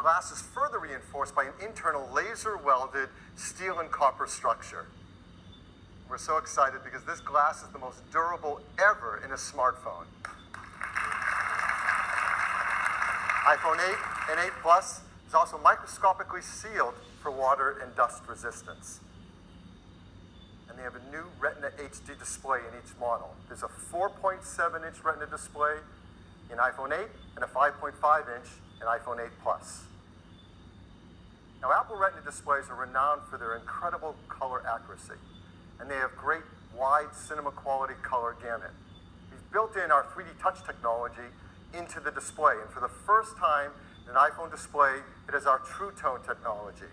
glass is further reinforced by an internal laser-welded steel and copper structure. We're so excited because this glass is the most durable ever in a smartphone. iPhone 8 and 8 Plus is also microscopically sealed for water and dust resistance. And they have a new Retina HD display in each model. There's a 4.7-inch Retina display in iPhone 8 and a 5.5-inch in iPhone 8 Plus. Now, Apple Retina displays are renowned for their incredible color accuracy, and they have great wide cinema quality color gamut. We've built in our 3D touch technology into the display, and for the first time in an iPhone display, it is our TrueTone technology.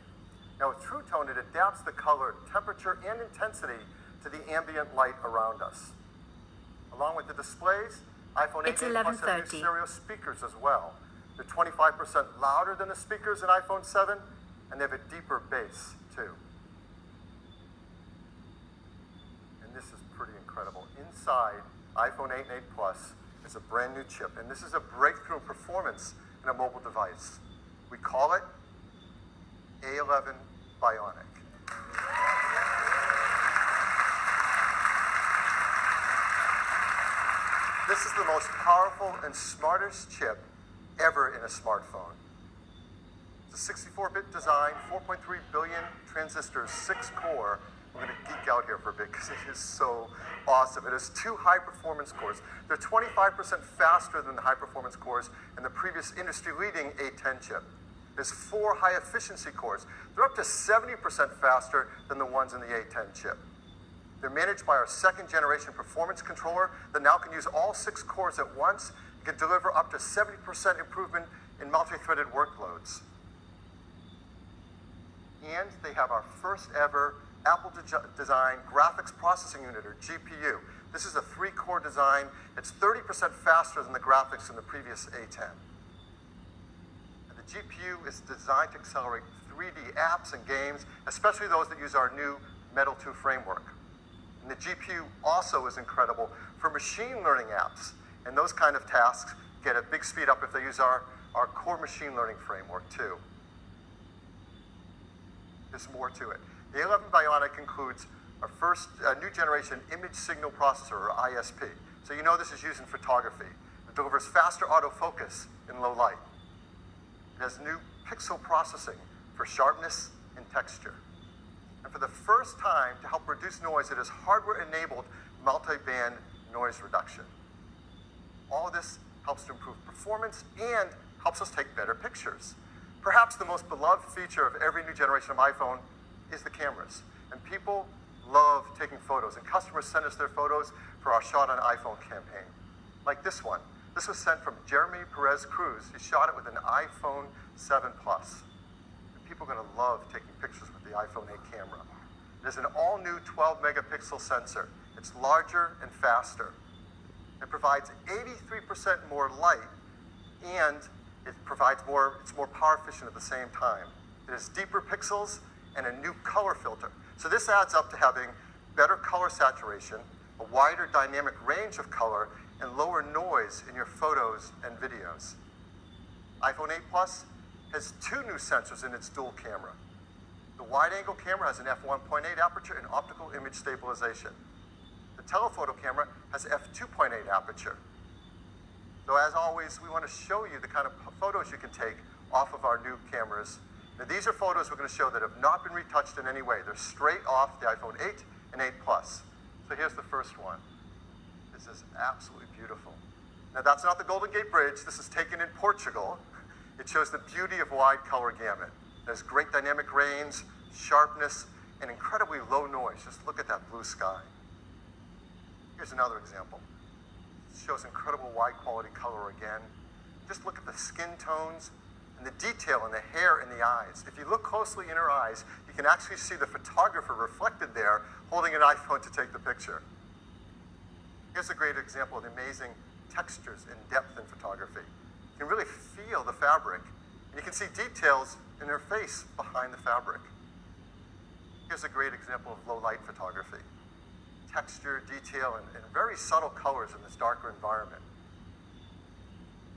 Now, with TrueTone, it adapts the color, temperature, and intensity to the ambient light around us. Along with the displays, iPhone 8 and 8 Plus have new stereo speakers as well. They're 25% louder than the speakers in iPhone 7, and they have a deeper bass, too. And this is pretty incredible. Inside iPhone 8 and 8 Plus is a brand new chip, and this is a breakthrough in performance in a mobile device. We call it A11 Bionic. This is the most powerful and smartest chip ever in a smartphone. It's a 64-bit design, 4.3 billion transistors, 6-core. I'm going to geek out here for a bit because it is so awesome. It has 2 high-performance cores. They're 25% faster than the high-performance cores in the previous industry-leading A10 chip. There's 4 high-efficiency cores. They're up to 70% faster than the ones in the A10 chip. They're managed by our 2nd-generation performance controller that now can use all 6 cores at once. It can deliver up to 70% improvement in multi-threaded workloads. And they have our first ever Apple design graphics processing unit, or GPU. This is a 3-core design. It's 30% faster than the graphics in the previous A10. And the GPU is designed to accelerate 3D apps and games, especially those that use our new Metal 2 framework. And the GPU also is incredible for machine learning apps. And those kind of tasks get a big speed up if they use our core machine learning framework, too. There's more to it. The A11 Bionic includes our first new generation image signal processor, or ISP. So you know this is used in photography. It delivers faster autofocus in low light. It has new pixel processing for sharpness and texture. And for the first time, to help reduce noise, it has hardware-enabled multi-band noise reduction. All of this helps to improve performance and helps us take better pictures. Perhaps the most beloved feature of every new generation of iPhone is the cameras. And people love taking photos, and customers send us their photos for our Shot on iPhone campaign. Like this one. This was sent from Jeremy Perez Cruz. He shot it with an iPhone 7 Plus. And people are going to love taking pictures with the iPhone 8 camera. It is an all-new 12-megapixel sensor. It's larger and faster. It provides 83% more light, and it's more power efficient at the same time. It has deeper pixels and a new color filter. So this adds up to having better color saturation, a wider dynamic range of color, and lower noise in your photos and videos. iPhone 8 Plus has 2 new sensors in its dual camera. The wide-angle camera has an f1.8 aperture and optical image stabilization. The telephoto camera has f2.8 aperture. So as always, we want to show you the kind of photos you can take off of our new cameras. Now, these are photos we're going to show that have not been retouched in any way. They're straight off the iPhone 8 and 8 Plus. So here's the first one. This is absolutely beautiful. Now, that's not the Golden Gate Bridge. This is taken in Portugal. It shows the beauty of wide color gamut. There's great dynamic range, sharpness, and incredibly low noise. Just look at that blue sky. Here's another example. It shows incredible wide quality color again. Just look at the skin tones and the detail in the hair and the eyes. If you look closely in her eyes, you can actually see the photographer reflected there holding an iPhone to take the picture. Here's a great example of the amazing textures and depth in photography. You can really feel the fabric, and you can see details in her face behind the fabric. Here's a great example of low light photography. Texture, detail, and very subtle colors in this darker environment.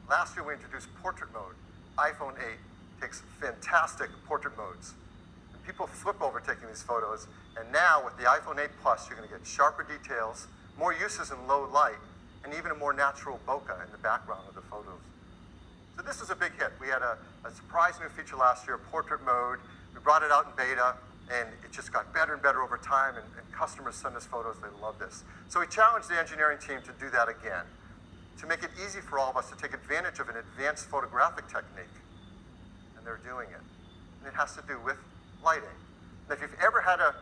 Last year we introduced portrait mode, iPhone 8, takes fantastic portrait modes. And people flip over taking these photos, and now with the iPhone 8 Plus, you're going to get sharper details, more uses in low light, and even a more natural bokeh in the background of the photos. So this is a big hit. We had a surprise new feature last year, portrait mode. We brought it out in beta, and it just got better and better over time, and customers send us photos. They love this. So we challenged the engineering team to do that again, to make it easy for all of us to take advantage of an advanced photographic technique. And they're doing it. And it has to do with lighting. And if you've ever had a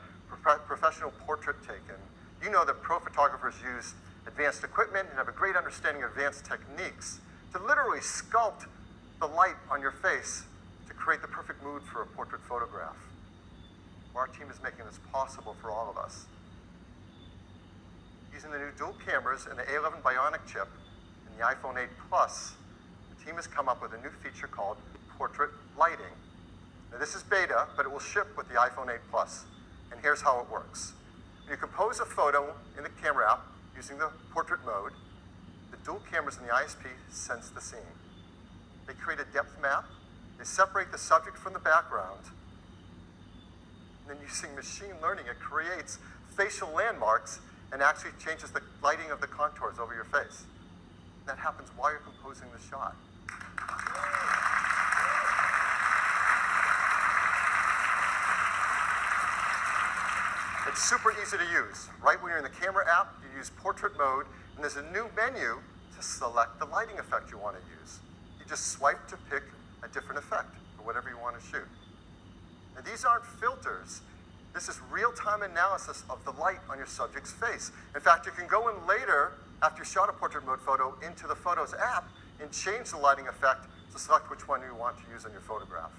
professional portrait taken, you know that pro photographers use advanced equipment and have a great understanding of advanced techniques to literally sculpt the light on your face to create the perfect mood for a portrait photograph. Well, our team is making this possible for all of us. Using the new dual cameras and the A11 Bionic chip and the iPhone 8 Plus, the team has come up with a new feature called portrait lighting. Now, this is beta, but it will ship with the iPhone 8 Plus. And here's how it works. You compose a photo in the camera app using the portrait mode. The dual cameras in the ISP sense the scene. They create a depth map. They separate the subject from the background. And then using machine learning, it creates facial landmarks and actually changes the lighting of the contours over your face. And that happens while you're composing the shot. It's super easy to use. Right when you're in the camera app, you use portrait mode, and there's a new menu to select the lighting effect you want to use. You just swipe to pick a different effect for whatever you want to shoot. Now, these aren't filters. This is real-time analysis of the light on your subject's face. In fact, you can go in later, after you shot a portrait mode photo, into the Photos app and change the lighting effect to select which one you want to use on your photograph.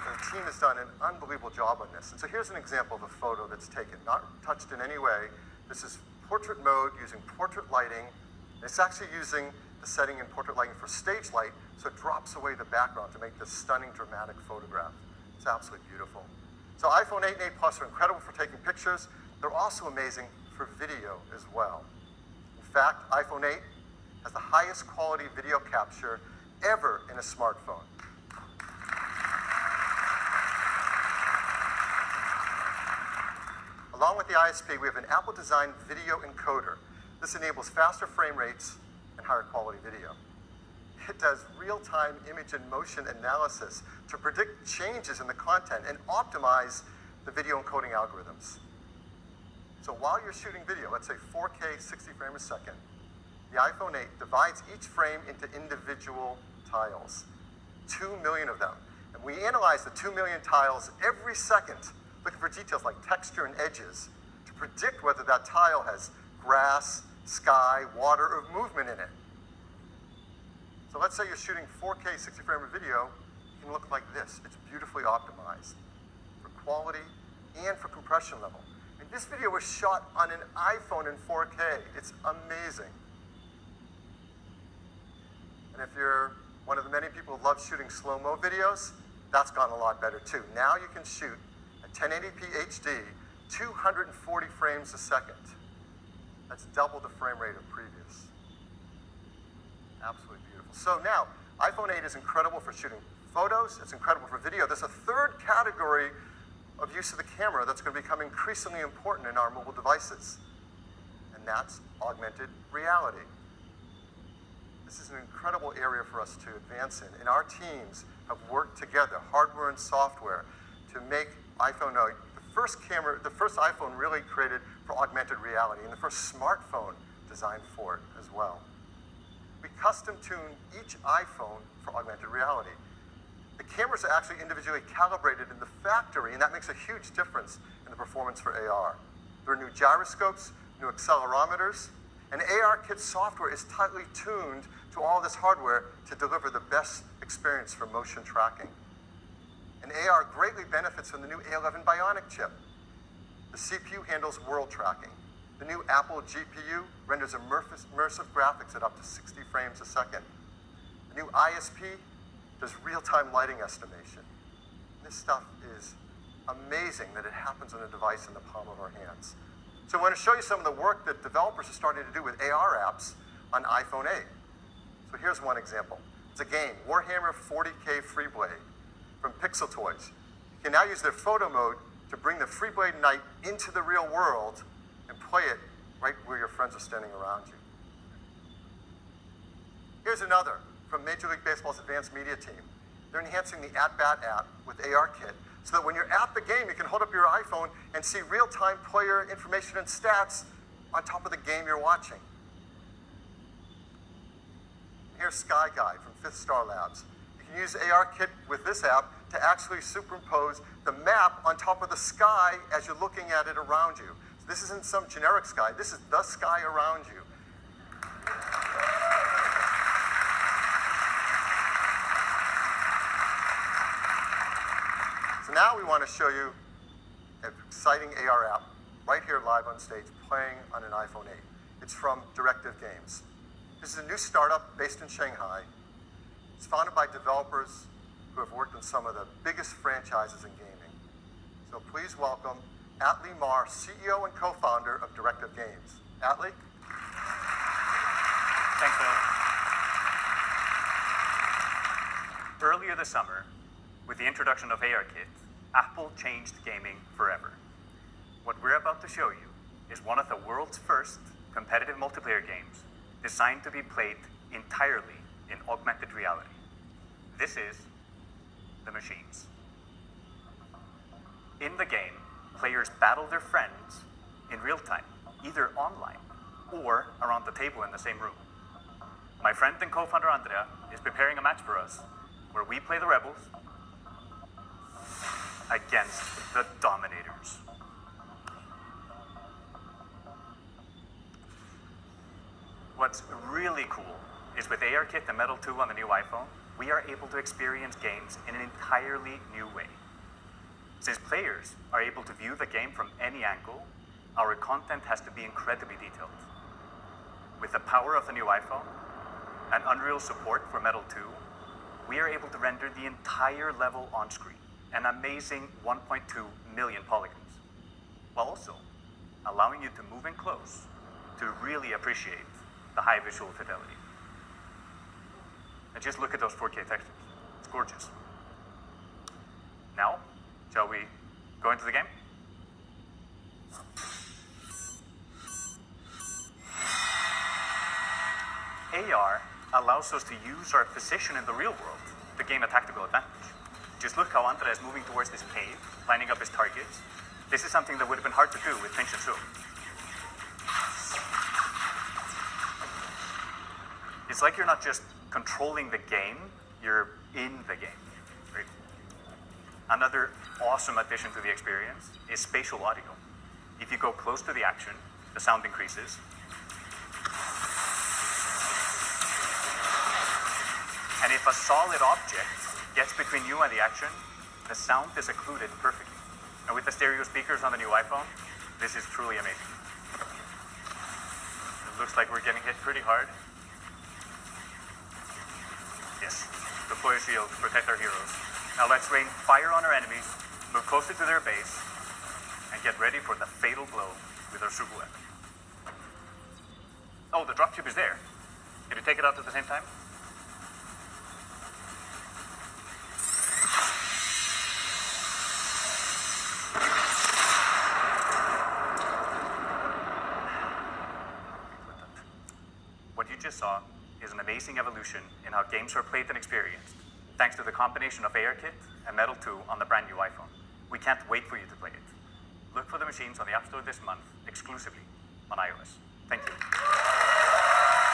The team has done an unbelievable job on this. And so here's an example of a photo that's taken, not touched in any way. This is portrait mode using portrait lighting. And it's actually using the setting in portrait lighting for stage light, so it drops away the background to make this stunning, dramatic photograph. It's absolutely beautiful. So iPhone 8 and 8 Plus are incredible for taking pictures. They're also amazing for video as well. In fact, iPhone 8 has the highest quality video capture ever in a smartphone. Along with the ISP, we have an Apple-designed video encoder. This enables faster frame rates and higher quality video. It does real-time image and motion analysis to predict changes in the content and optimize the video encoding algorithms. So while you're shooting video, let's say 4K 60 frames a second, the iPhone 8 divides each frame into individual tiles, 2 million of them. And we analyze the 2 million tiles every second, looking for details like texture and edges to predict whether that tile has grass, sky, water, or movement in it. So let's say you're shooting 4K 60 frame of video, it can look like this. It's beautifully optimized for quality and for compression level. And this video was shot on an iPhone in 4K. It's amazing. And if you're one of the many people who love shooting slow-mo videos, that's gone a lot better too. Now you can shoot at 1080p HD, 240 frames a second. That's double the frame rate of previous. Absolutely beautiful. So now, iPhone 8 is incredible for shooting photos. It's incredible for video. There's a third category of use of the camera that's going to become increasingly important in our mobile devices, and that's augmented reality. This is an incredible area for us to advance in, and our teams have worked together, hardware and software, to make iPhone 8 the first iPhone really created for augmented reality, and the first smartphone designed for it as well. We custom tune each iPhone for augmented reality. The cameras are actually individually calibrated in the factory, and that makes a huge difference in the performance for AR. There are new gyroscopes, new accelerometers, and ARKit software is tightly tuned to all this hardware to deliver the best experience for motion tracking. And AR greatly benefits from the new A11 Bionic chip. The CPU handles world tracking. The new Apple GPU renders immersive graphics at up to 60 frames a second. The new ISP does real-time lighting estimation. This stuff is amazing that it happens on a device in the palm of our hands. So I want to show you some of the work that developers are starting to do with AR apps on iPhone 8. So here's one example. It's a game, Warhammer 40K Freeblade from Pixel Toys. You can now use their photo mode to bring the Freeblade Knight into the real world and play it right where your friends are standing around you. Here's another from Major League Baseball's advanced media team. They're enhancing the At-Bat app with ARKit so that when you're at the game, you can hold up your iPhone and see real-time player information and stats on top of the game you're watching. Here's Sky Guide from Fifth Star Labs. You can use ARKit with this app to actually superimpose the map on top of the sky as you're looking at it around you. So this isn't some generic sky. This is the sky around you. So now we want to show you an exciting AR app right here live on stage playing on an iPhone 8. It's from Directive Games. This is a new startup based in Shanghai. It's founded by developers who have worked on some of the biggest franchises in gaming. So please welcome Atlee Mar, CEO and co-founder of Directive Games. Atlee? Thanks, Phil. Earlier this summer, with the introduction of ARKit, Apple changed gaming forever. What we're about to show you is one of the world's first competitive multiplayer games designed to be played entirely in augmented reality. This is The Machines. In the game, players battle their friends in real time, either online or around the table in the same room. My friend and co-founder Andrea is preparing a match for us where we play the rebels against the dominators. What's really cool is with ARKit and Metal 2 on the new iPhone, we are able to experience games in an entirely new way. Since players are able to view the game from any angle, our content has to be incredibly detailed. With the power of the new iPhone and Unreal support for Metal 2, we are able to render the entire level on screen, an amazing 1.2 million polygons, while also allowing you to move in close to really appreciate the high visual fidelity. And just look at those 4K textures. It's gorgeous. Now, shall we go into the game? AR allows us to use our position in the real world to gain a tactical advantage. Just look how Andrea is moving towards this cave, lining up his targets. This is something that would have been hard to do with pinch and zoom. It's like you're not just controlling the game, you're in the game. Right? Another awesome addition to the experience is spatial audio. If you go close to the action, the sound increases. And if a solid object gets between you and the action, the sound is occluded perfectly. And with the stereo speakers on the new iPhone, this is truly amazing. It looks like we're getting hit pretty hard. Yes, deploy a shield, protect our heroes. Now let's rain fire on our enemies, move closer to their base, and get ready for the fatal blow with our super weapon. Oh, the dropship is there. Can you take it out at the same time? What you just saw is an amazing evolution in how games are played and experienced, thanks to the combination of ARKit and Metal 2 on the brand new iPhone. We can't wait for you to play it. Look for The Machines on the App Store this month, exclusively on iOS. Thank you.